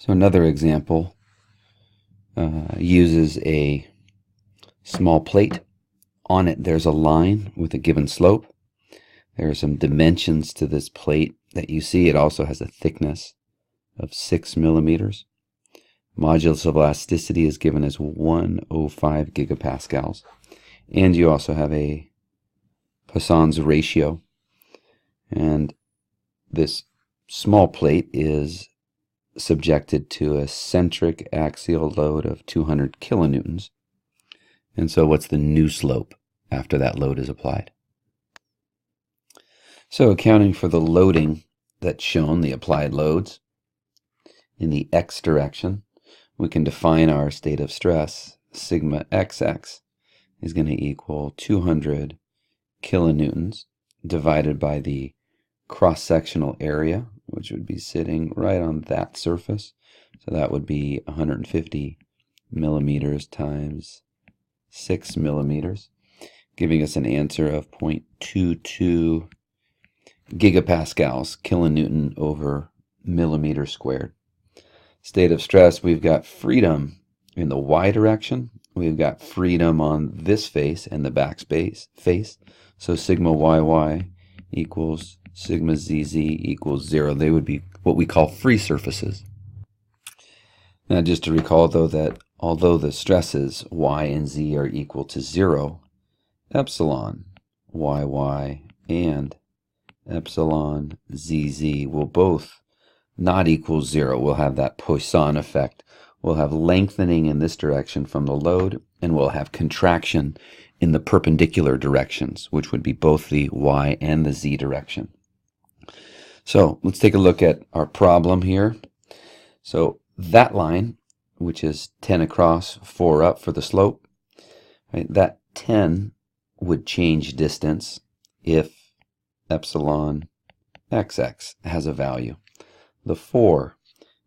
So another example uses a small plate. On it there's a line with a given slope. There are some dimensions to this plate that you see. It also has a thickness of 6 millimeters. Modulus of elasticity is given as 105 gigapascals. And you also have a Poisson's ratio. And this small plate is subjected to a centric axial load of 200 kilonewtons. And so what's the new slope after that load is applied? So accounting for the loading that's shown, the applied loads, in the x direction, we can define our state of stress. Sigma xx is going to equal 200 kilonewtons divided by the cross-sectional area, which would be sitting right on that surface. So that would be 150 millimeters times 6 millimeters, giving us an answer of 0.22 gigapascals, kilonewton over millimeter squared. State of stress, we've got freedom in the y direction. We've got freedom on this face and the back face. So sigma yy equals sigma zz equals 0. They would be what we call free surfaces. Now just to recall though that although the stresses y and z are equal to 0, epsilon yy and epsilon zz will both not equal 0. We'll have that Poisson effect. We'll have lengthening in this direction from the load, and we'll have contraction in the perpendicular directions, which would be both the y and the z direction. So let's take a look at our problem here. So that line, which is 10 across, 4 up for the slope, right, that 10 would change distance if epsilon xx has a value. The 4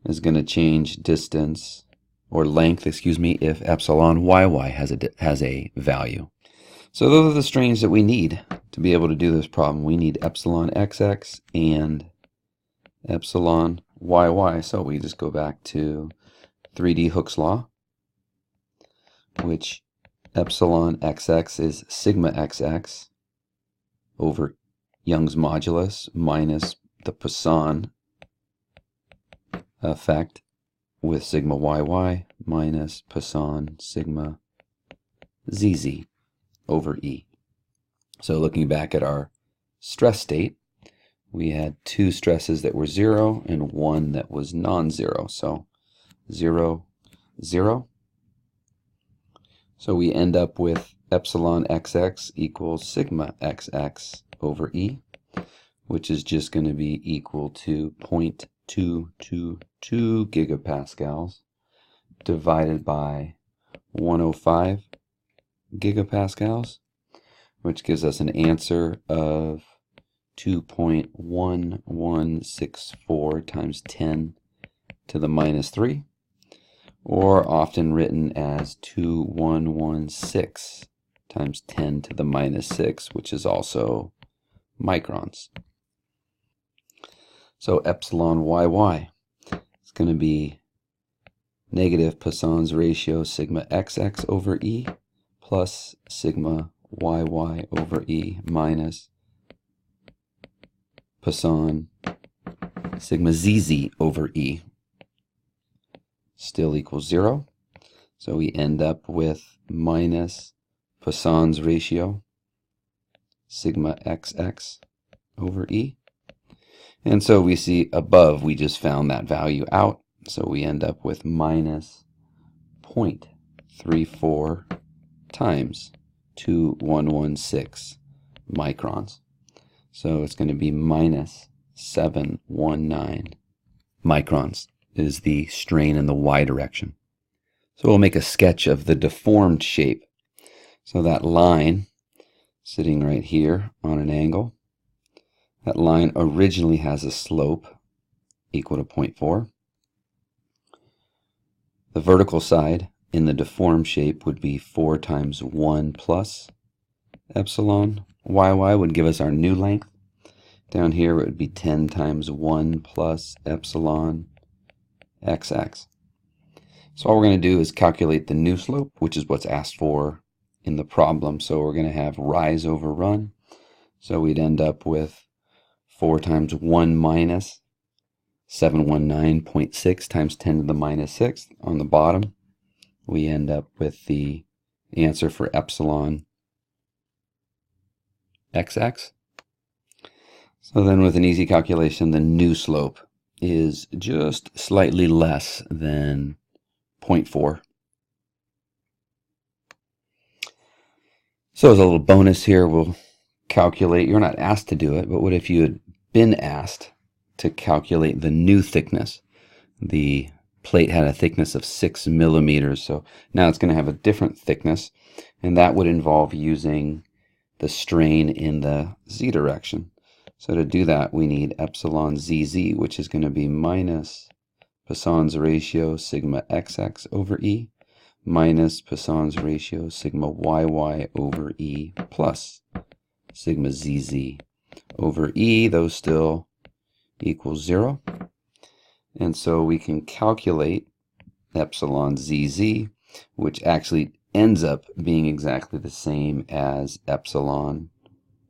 is going to change distance, or length, if epsilon yy has a value. So those are the strains that we need to be able to do this problem. We need epsilon xx and epsilon yy. So we just go back to 3D Hooke's law, which epsilon xx is sigma xx over Young's modulus minus the Poisson effect with sigma yy minus Poisson sigma zz over E. So looking back at our stress state, we had two stresses that were 0 and one that was non-zero. So 0, 0. So we end up with epsilon xx equals sigma xx over E, which is just going to be equal to 0.222 gigapascals divided by 105 gigapascals, which gives us an answer of 2.1164 times 10 to the minus 3, or often written as 2116 times 10 to the minus 6, which is also microns. So epsilon yy is going to be negative Poisson's ratio sigma xx over E plus sigma yy over E minus Poisson sigma zz over E, still equals 0. So we end up with minus Poisson's ratio sigma xx over E. And so we see above, we just found that value out. So we end up with minus 0.34 times 2116 microns. So it's going to be minus 719 microns is the strain in the y direction. So we'll make a sketch of the deformed shape. So that line sitting right here on an angle, that line originally has a slope equal to 0.4. The vertical side in the deformed shape would be 4 times 1 plus epsilon yy would give us our new length. Down here it would be 10 times 1 plus epsilon xx. So all we're going to do is calculate the new slope, which is what's asked for in the problem. So we're going to have rise over run. So we'd end up with 4 times 1 minus 719.6 times 10 to the minus 6th. On the bottom, we end up with the answer for epsilon xx. So then with an easy calculation, the new slope is just slightly less than 0.4. So as a little bonus here, we'll calculate, you're not asked to do it, but what if you had been asked to calculate the new thickness? The plate had a thickness of 6 millimeters, so now it's going to have a different thickness, and that would involve using the strain in the z direction. So to do that, we need epsilon zz, which is going to be minus Poisson's ratio sigma xx over E minus Poisson's ratio sigma yy over E plus sigma zz over E. Those still equal 0. And so we can calculate epsilon zz, which actually ends up being exactly the same as epsilon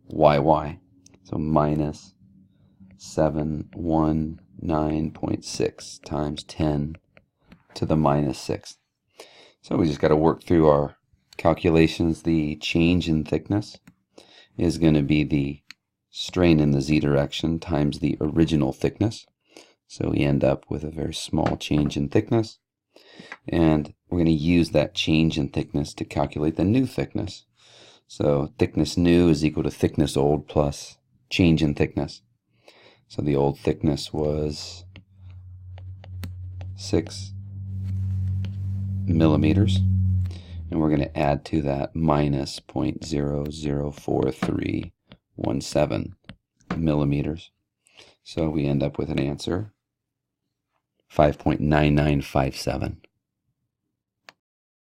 yy. So minus 719.6 times 10 to the minus 6th. So we just got to work through our calculations. The change in thickness is going to be the strain in the z direction times the original thickness. So we end up with a very small change in thickness. And we're going to use that change in thickness to calculate the new thickness. So thickness new is equal to thickness old plus change in thickness. So the old thickness was 6 millimeters. And we're going to add to that minus 0.004317 millimeters. So we end up with an answer 5.9957.